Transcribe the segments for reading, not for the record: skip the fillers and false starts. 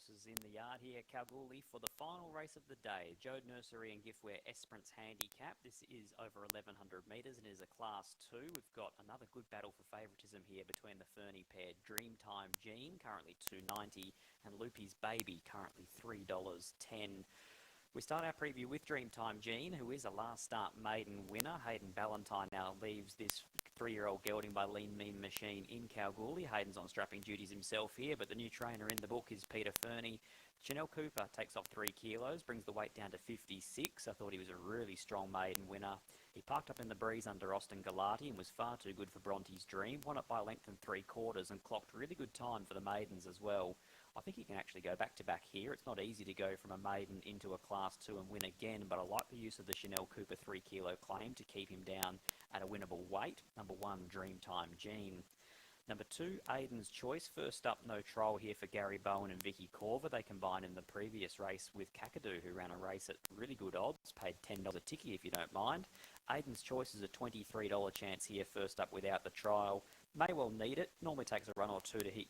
horses in the yard here at Kalgoorlie for the final race of the day. Jode, Nursery and Giftware Esperance Handicap. This is over 1100 metres and is a Class 2. We've got another good battle for favouritism here between the Fernie pair. Dreamtime Jean, currently $2.90, and Loopy's Baby, currently $3.10. We start our preview with Dreamtime Jean, who is a last start maiden winner. Hayden Ballantyne now leaves this 3-year-old gelding by Lean Mean Machine in Kalgoorlie. Hayden's on strapping duties himself here, but the new trainer in the book is Peter Fernie. Chanel Cooper takes off 3 kilos, brings the weight down to 56. I thought he was a really strong maiden winner. He parked up in the breeze under Austin Galati and was far too good for Bronte's Dream. Won it by length and 3/4 and clocked really good time for the maidens as well. I think he can actually go back-to-back here. It's not easy to go from a maiden into a Class 2 and win again, but I like the use of the Chanel Cooper 3-kilo claim to keep him down at a winnable weight. Number 1, Dreamtime Jean. Number 2, Aiden's Choice. First up, no trial here for Gary Bowen and Vicky Corver. They combined in the previous race with Kakadu, who ran a race at really good odds, paid $10 a tickie if you don't mind. Aiden's Choice is a $23 chance here, first up without the trial. May well need it. Normally takes a run or two to hit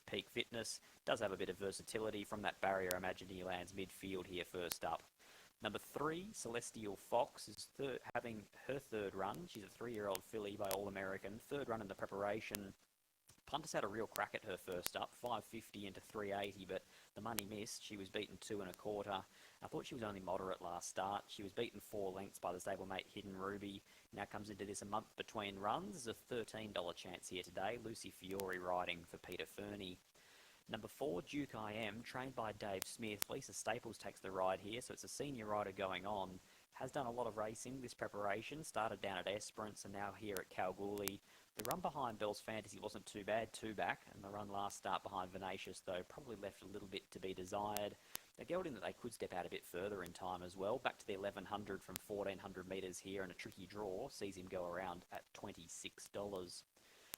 peak fitness. Does have a bit of versatility from that barrier. I imagine he lands midfield here first up. Number 3, Celestial Fox, is having her third run. She's a 3-year-old filly by All-American. Third run in the preparation. Punters had a real crack at her first up, 550 into 380, but the money missed. She was beaten 2 1/4. I thought she was only moderate last start. She was beaten 4 lengths by the stablemate Hidden Ruby. Now comes into this a month between runs. There's a $13 chance here today. Lucy Fiore riding for Peter Fernie. Number 4, Duke I Am, trained by Dave Smith. Lisa Staples takes the ride here, so it's a senior rider going on. Has done a lot of racing this preparation. Started down at Esperance and now here at Kalgoorlie. The run behind Bell's Fantasy wasn't too bad, 2 back, and the run last start behind Venacious, though, probably left a little bit to be desired. A gelding that they could step out a bit further in time as well. Back to the 1100 from 1400 metres here, and a tricky draw sees him go around at $26.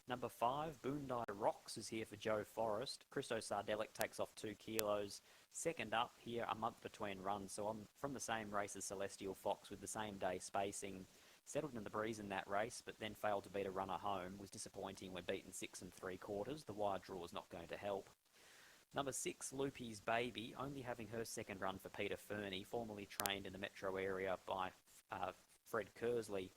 Number 5, Boondie Rocks, is here for Joe Forrest. Christo Sardelic takes off 2 kilos. Second up here, a month between runs, so I'm from the same race as Celestial Fox with the same day spacing. Settled in the breeze in that race, but then failed to beat a runner home. Was disappointing when beaten 6 3/4. The wide draw was not going to help. Number 6, Loopy's Baby, only having her second run for Peter Fernie, formerly trained in the metro area by Fred Kersley.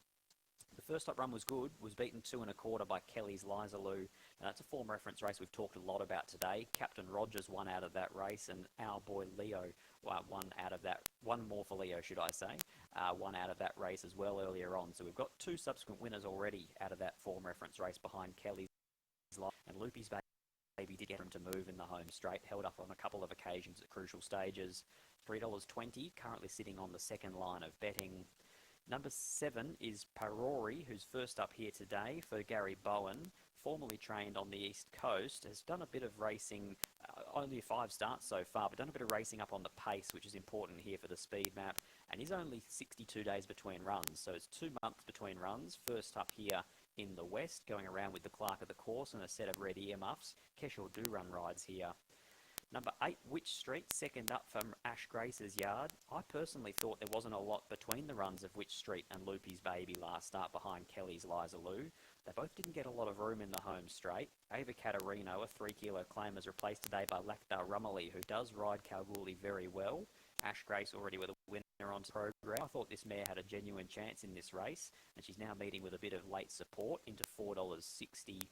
The first up run was good, was beaten 2 1/4 by Kelly's Liza Lou, and that's a form reference race we've talked a lot about today. Captain Rogers won out of that race, and our boy Leo won out of that, one more for Leo should I say, won out of that race as well earlier on. So we've got 2 subsequent winners already out of that form reference race behind Kelly's Liza, and Loopy's Baby did get him to move in the home straight, held up on a couple of occasions at crucial stages. $3.20, currently sitting on the second line of betting. Number 7 is Parori, who's first up here today for Gary Bowen, formerly trained on the East Coast, has done a bit of racing, only 5 starts so far, but done a bit of racing up on the pace, which is important here for the speed map, and is only 62 days between runs, so it's 2 months between runs. First up here in the West, going around with the clerk of the course and a set of red earmuffs. Keshaw Dhurun rides here. Number 8, Witch Street, second up from Ash Grace's yard. I personally thought there wasn't a lot between the runs of Witch Street and Loopy's Baby last start behind Kelly's Liza Lou. They both didn't get a lot of room in the home straight. Ava Caterino, a 3-kilo claim, is replaced today by Lakhdar Rumley, who does ride Kalgoorlie very well. Ash Grace already with a winner on the program. I thought this mare had a genuine chance in this race, and she's now meeting with a bit of late support into $4.60.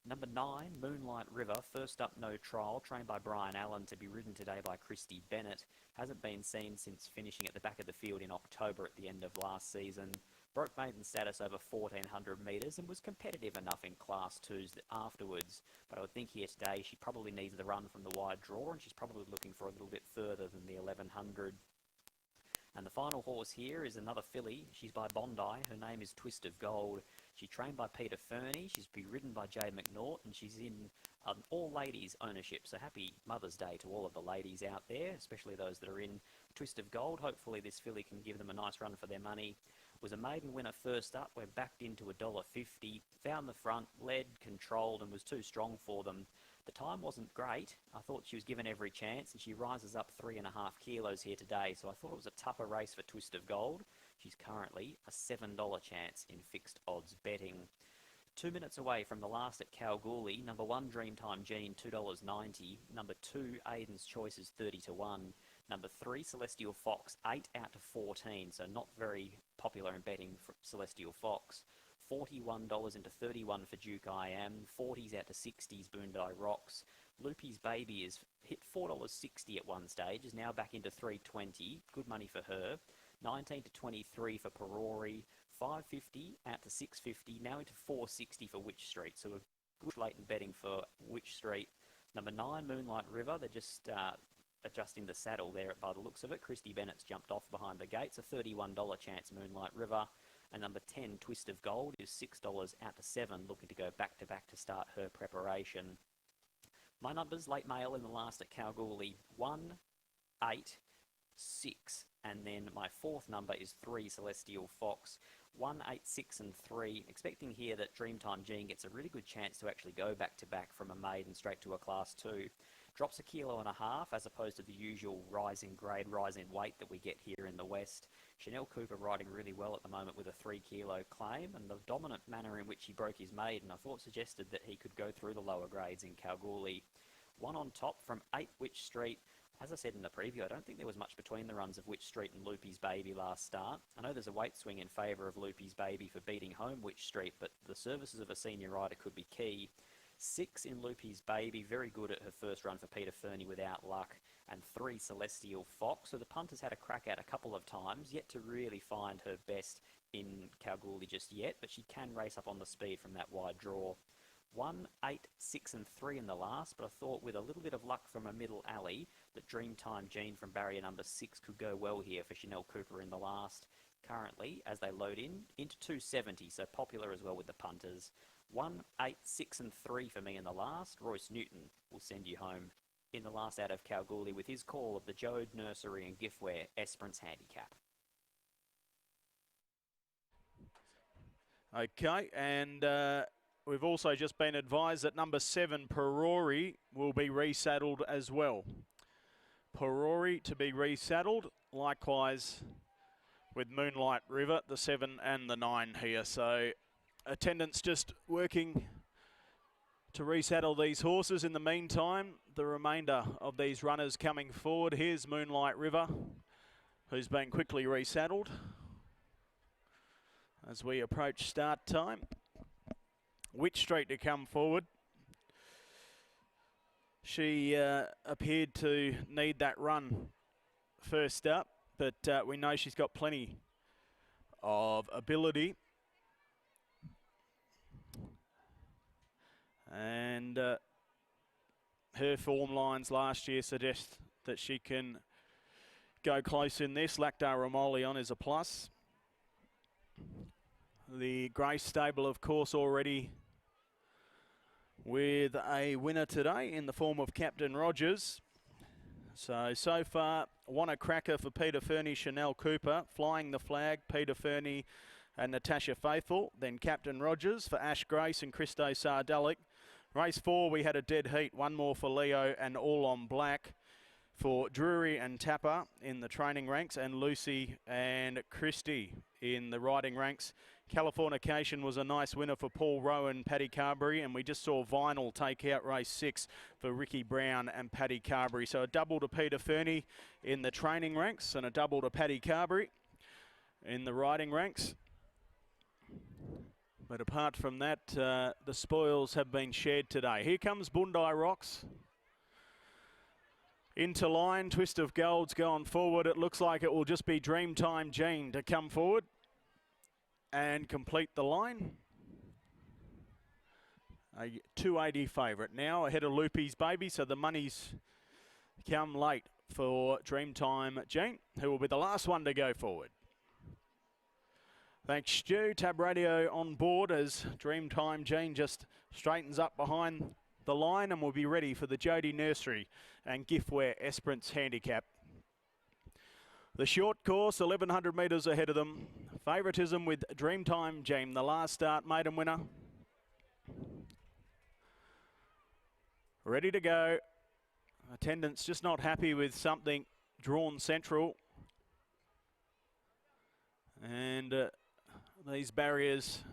Number 9, Moonlight River, first up no trial, trained by Brian Allen to be ridden today by Christy Bennett. Hasn't been seen since finishing at the back of the field in October at the end of last season. Broke maiden status over 1400 metres and was competitive enough in Class 2s afterwards. But I would think here today she probably needs the run from the wide draw, and she's probably looking for a little bit further than the 1100. And the final horse here is another filly. She's by Bondi. Her name is Twist of Gold. She's trained by Peter Fernie. She's been ridden by Jay McNaught, and she's in all-ladies ownership. So happy Mother's Day to all of the ladies out there, especially those that are in Twist of Gold. Hopefully this filly can give them a nice run for their money. Was a maiden winner first up. We're backed into $1.50. Found the front, led, controlled, and was too strong for them. The time wasn't great. I thought she was given every chance, and she rises up 3.5 kilos here today, so I thought it was a tougher race for Twist of Gold. She's currently a $7 chance in fixed odds betting. 2 minutes away from the last at Kalgoorlie. Number 1, Dreamtime Jean, $2.90. Number 2, Aiden's Choice is 30 to 1. Number 3, Celestial Fox, 8 out to 14, so not very popular in betting for Celestial Fox. $41 into 31 for Duke I Am. 40s out to 60s, Boondie Rocks. Loopy's Baby is hit $4.60 at one stage, is now back into $3.20. Good money for her. 19 to 23 for Parori. $5.50 out to $6.50, now into $4.60 for Witch Street. So a good latent betting for Witch Street. Number 9, Moonlight River. They're just adjusting the saddle there by the looks of it. Christy Bennett's jumped off behind the gates. A $31 chance, Moonlight River. And number 10, Twist of Gold, is $6 out to 7, looking to go back-to-back to start her preparation. My numbers, late mail in the last at Kalgoorlie, 1, 8, 6. And then my fourth number is 3, Celestial Fox. 1, 8, 6 and 3. Expecting here that Dreamtime Jean gets a really good chance to actually go back-to-back from a maiden straight to a Class 2. Drops 1.5 kilos as opposed to the usual rise in grade, rise in weight that we get here in the West. Chanel Cooper riding really well at the moment with a 3 kilo claim, and the dominant manner in which he broke his maiden I thought suggested that he could go through the lower grades in Kalgoorlie. 1 on top from 8, Witch Street. As I said in the preview, I don't think there was much between the runs of Witch Street and Loopy's Baby last start. I know there's a weight swing in favour of Loopy's Baby for beating home Witch Street, but the services of a senior rider could be key. 6 in Loopy's Baby, very good at her first run for Peter Fernie without luck. And 3, Celestial Fox. So the punter's had a crack at a couple of times, yet to really find her best in Kalgoorlie just yet, but she can race up on the speed from that wide draw. 1, 8, 6 and 3 in the last, but I thought with a little bit of luck from a middle alley that Dreamtime Jean from barrier number 6 could go well here for Chanel Cooper in the last. Currently, as they load in, into 270, so popular as well with the punters. 1, 8, 6 and 3 for me in the last. Royce Newton will send you home in the last out of Kalgoorlie with his call of the Jode, Nursery and Giftware Esperance Handicap. Okay, and we've also just been advised that number 7, Parori, will be resaddled as well. Parori to be resaddled, likewise with Moonlight River, the 7 and the 9 here. So attendants just working to resaddle these horses. In the meantime, the remainder of these runners coming forward. Here's Moonlight River, who's been quickly resaddled as we approach start time. Witch Street to come forward. She appeared to need that run first up, but we know she's got plenty of ability. And her form lines last year suggest that she can go close in this. Lactar Romoli on is a plus. The Grace stable, of course, already with a winner today in the form of Captain Rogers. So far, one a cracker for Peter Fernie, Chanel Cooper. Flying the Flag, Peter Fernie and Natasha Faithful. Then Captain Rogers for Ash Grace and Christo Sardelic. Race 4, we had a dead heat. One more for Leo and All on Black for Drury and Tapper in the training ranks, and Lucy and Christie in the riding ranks. Californication was a nice winner for Paul Rowan, Paddy Carberry, and we just saw Vinyl take out race 6 for Ricky Brown and Paddy Carberry. So a double to Peter Fernie in the training ranks and a double to Paddy Carberry in the riding ranks. But apart from that, the spoils have been shared today. Here comes Boondie Rocks. Into line, Twist of Gold's gone forward. It looks like it will just be Dreamtime Jean to come forward and complete the line. A 280 favourite now ahead of Loopy's Baby, so the money's come late for Dreamtime Jean, who will be the last one to go forward. Thanks, Stu. Tab Radio on board as Dreamtime Jean just straightens up behind the line and will be ready for the Jode, Nursery and Giftware Esperance Handicap. The short course, 1,100 metres ahead of them. Favouritism with Dreamtime Jean, the last start maiden winner. Ready to go. Attendants just not happy with something drawn central. And these barriers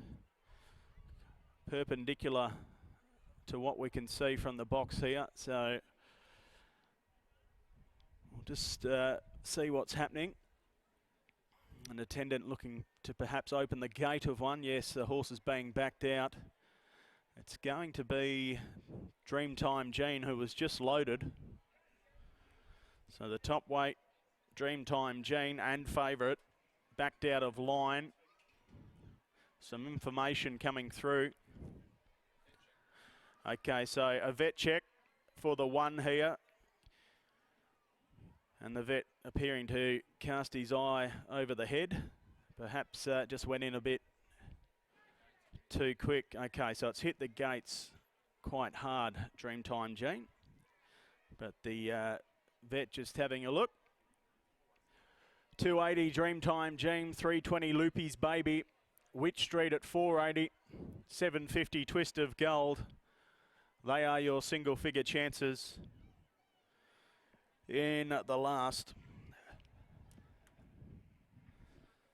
perpendicular to what we can see from the box here. So we'll just see what's happening. An attendant looking to perhaps open the gate of one. Yes, the horse is being backed out. It's going to be Dreamtime Jean, who was just loaded. So the top weight, Dreamtime Jean and favourite, backed out of line. Some information coming through. Okay, so a vet check for the one here. And the vet appearing to cast his eye over the head. Perhaps just went in a bit too quick. Okay, so it's hit the gates quite hard, Dreamtime Jean. But the vet just having a look. 280 Dreamtime Jean, 320 Loopy's Baby, Witch Street at 480, 750 Twist of Gold. They are your single figure chances in the last.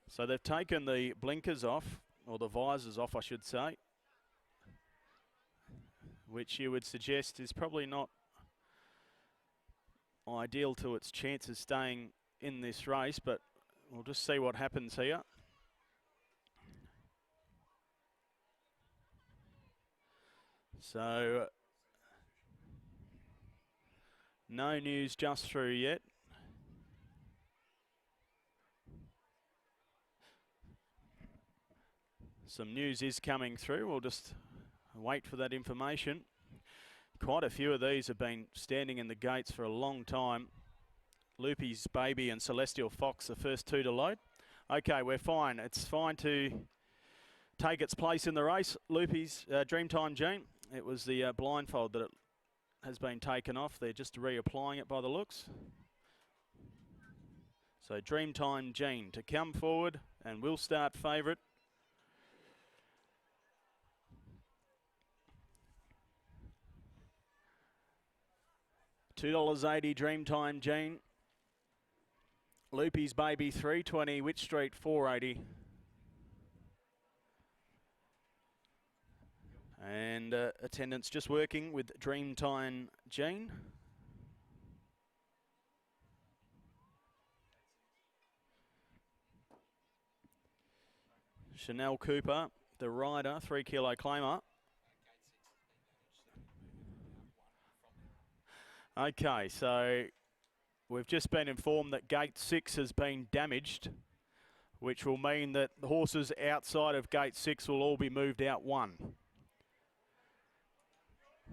So they've taken the blinkers off, or the visors off I should say, which you would suggest is probably not ideal to its chances staying in this race, but we'll just see what happens here. So no news just through yet. Some news is coming through. We'll just wait for that information. Quite a few of these have been standing in the gates for a long time. Loopy's Baby and Celestial Fox, the first two to load. Okay, we're fine. It's fine to take its place in the race. Loopy's Dreamtime Jean. It was the blindfold that it has been taken off. They're just reapplying it by the looks. So Dreamtime Jean to come forward, and we'll start favourite. $2.80 Dreamtime Jean. Loopy's Baby $3.20, Witch Street $4.80. And attendance just working with Dreamtime Jean. Chanel Cooper, the rider, 3 kilo claimer. Okay, so we've just been informed that gate 6 has been damaged, which will mean that the horses outside of gate 6 will all be moved out 1.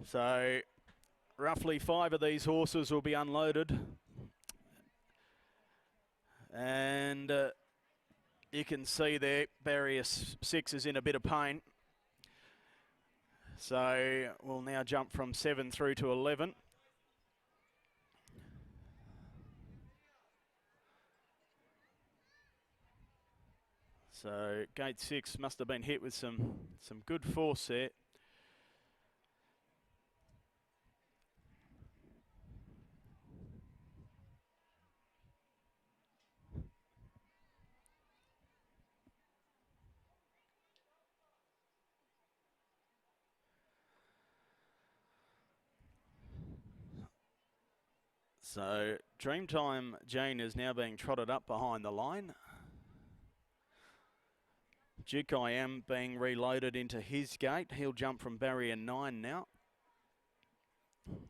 So roughly 5 of these horses will be unloaded. And you can see there, barrier 6 is in a bit of pain. So we'll now jump from 7 through to 11. So gate 6 must have been hit with some good force there. So Dreamtime Jean is now being trotted up behind the line. Duke I Am being reloaded into his gate. He'll jump from barrier 9 now.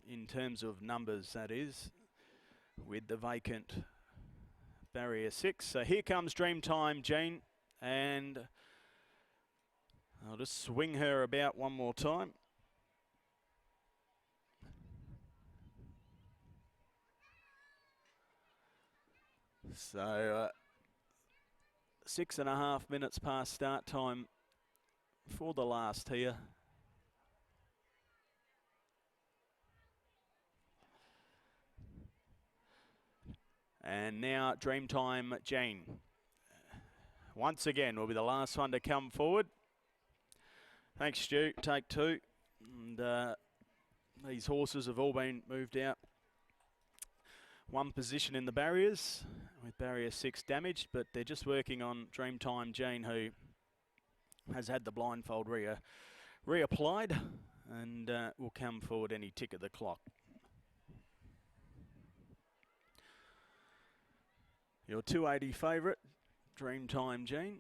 In terms of numbers, that is, with the vacant barrier 6. So here comes Dreamtime Jean, and I'll just swing her about one more time. So 6.5 minutes past start time for the last here. And now Dreamtime Jean. Once again will be the last one to come forward. Thanks, Stu. Take 2. And these horses have all been moved out 1 position in the barriers, with barrier 6 damaged, but they're just working on Dreamtime Jean, who has had the blindfold reapplied and will come forward any tick of the clock. Your 280 favourite, Dreamtime Gene.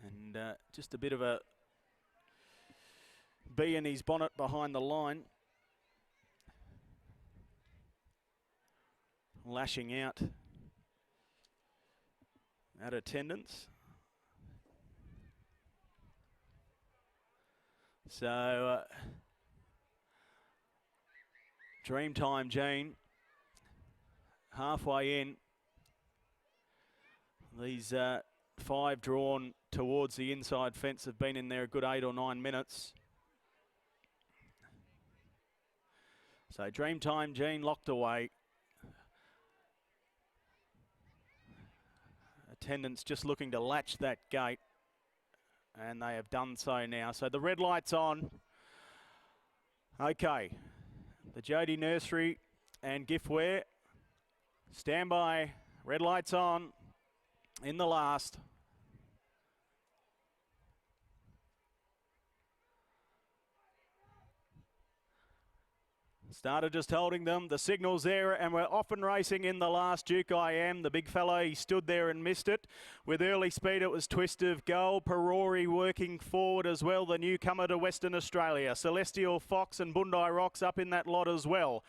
And just a bit of a bee in his bonnet behind the line. Lashing out at attendance. So, Dreamtime Gene, halfway in. These 5 drawn towards the inside fence have been in there a good 8 or 9 minutes. So Dreamtime Gene locked away. Attendants just looking to latch that gate, and they have done so now. So the red light's on. Okay, the Jode Nursery and Giftware. Stand by, red light's on in the last. Started just holding them. The signal's there, and we're off and racing in the last. Duke I Am, the big fellow, he stood there and missed it. With early speed, it was Twist of Gold. Parori working forward as well, the newcomer to Western Australia. Celestial Fox and Bondi Rocks up in that lot as well.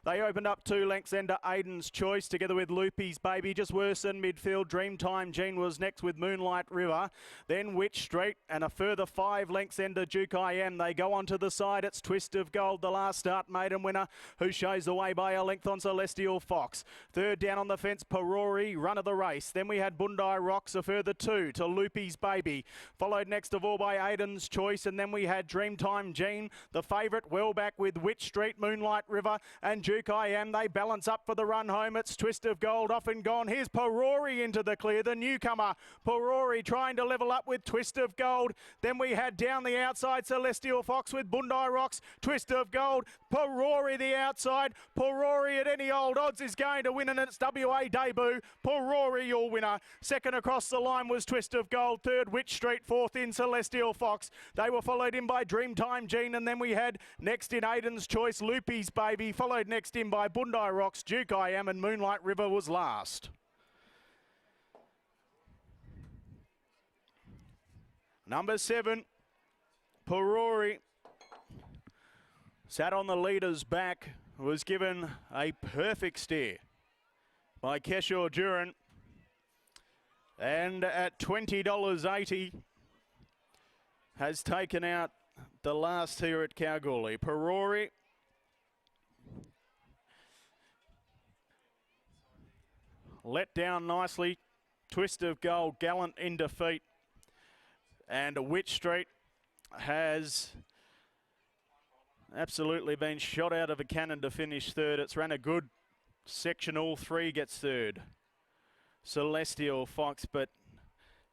They opened up 2 lengths into Aiden's Choice together with Loopy's Baby. Just worse than midfield. Dreamtime Gene was next with Moonlight River. Then Witch Street and a further 5 lengths into Duke I Am. They go on to the side. It's Twist of Gold, the last start maiden winner, who shows the way by a length on Celestial Fox. Third down on the fence, Parori, run of the race. Then we had Bondi Rocks, a further 2 to Loopy's Baby. Followed next of all by Aiden's Choice. And then we had Dreamtime Gene, the favourite, well back with Witch Street, Moonlight River and Duke I Am. They balance up for the run home. It's Twist of Gold off and gone. Here's Parori into the clear, the newcomer. Parori trying to level up with Twist of Gold. Then we had down the outside Celestial Fox with Bondi Rocks. Twist of Gold. Parori the outside. Parori at any old odds is going to win, and it's WA debut. Parori your winner. Second across the line was Twist of Gold. Third Witch Street. Fourth in Celestial Fox. They were followed in by Dreamtime Gene, and then we had next in Aiden's Choice, Loopy's Baby. Followed next in by Bondi Rocks, Duke I Am, and Moonlight River was last. Number 7, Parori, sat on the leader's back, was given a perfect steer by Keshaw Dhurun, and at $20.80 has taken out the last here at Kalgoorlie. Parori let down nicely. Twist of Gold, gallant in defeat. And Witch Street has absolutely been shot out of a cannon to finish third. It's ran a good section. All 3 gets third. Celestial Fox, but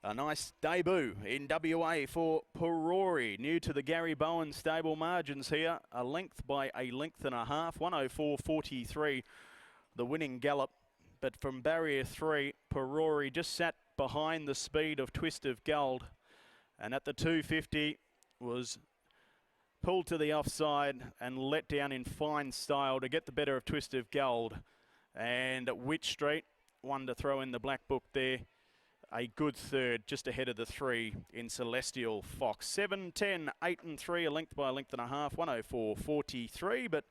a nice debut in WA for Parori. New to the Gary Bowen stable. Margins here, a length by a length and a half. 104.43, the winning gallop. But from barrier 3, Parori just sat behind the speed of Twist of Gold. And at the 250 was pulled to the offside and let down in fine style to get the better of Twist of Gold. And Witch Street, one to throw in the black book there. A good third, just ahead of the 3 in Celestial Fox. 7, 10, 8 and 3, a length by a length and a half. 104.43, but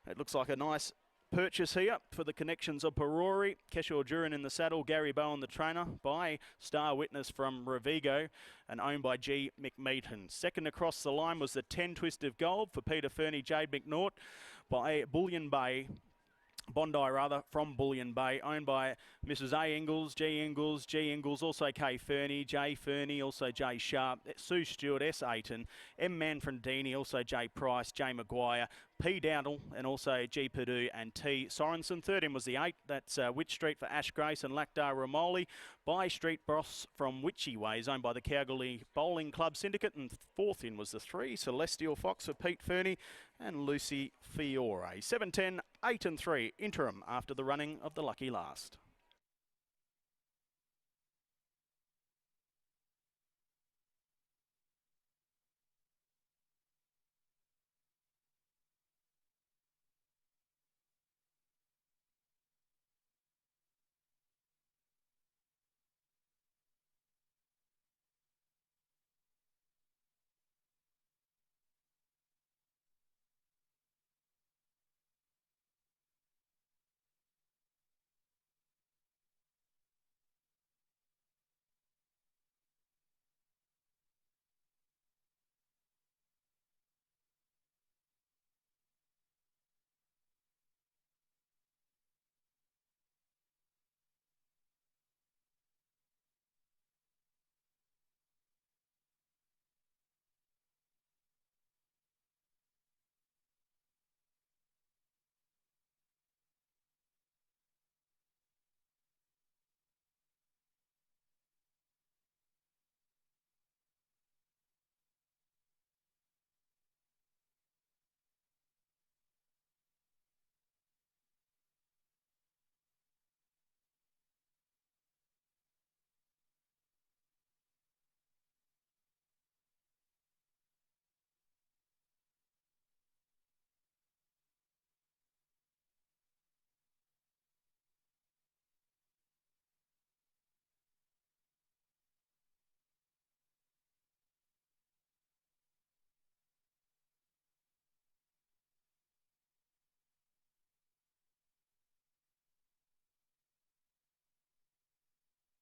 it looks like a nice purchase here for the connections of Parori. Keshaw Dhurun in the saddle, Gary Bowen the trainer, by Star Witness from Revigo and owned by G. McMeeton. Second across the line was the 10 Twist of Gold for Peter Fernie, Jade McNaught, by Bullion Bay. Bondi rather, from Bullion Bay, owned by Mrs. A. Ingalls, G. Ingalls, also K. Fernie, J. Fernie, also J. Sharp, Sue Stewart, S. Ayton, M. Manfredini, also J. Price, J. Maguire, P. Dowdle, and also G. Purdue and T. Sorensen. Third in was the 8, that's Witch Street for Ash Grace and Lactar Ramoli, by Street Boss from Witchy Ways, owned by the Kalgoorlie Bowling Club Syndicate, and fourth in was the 3, Celestial Fox for Pete Fernie and Lucy Fiore. 7, 10, 8 and 3, interim after the running of the lucky last.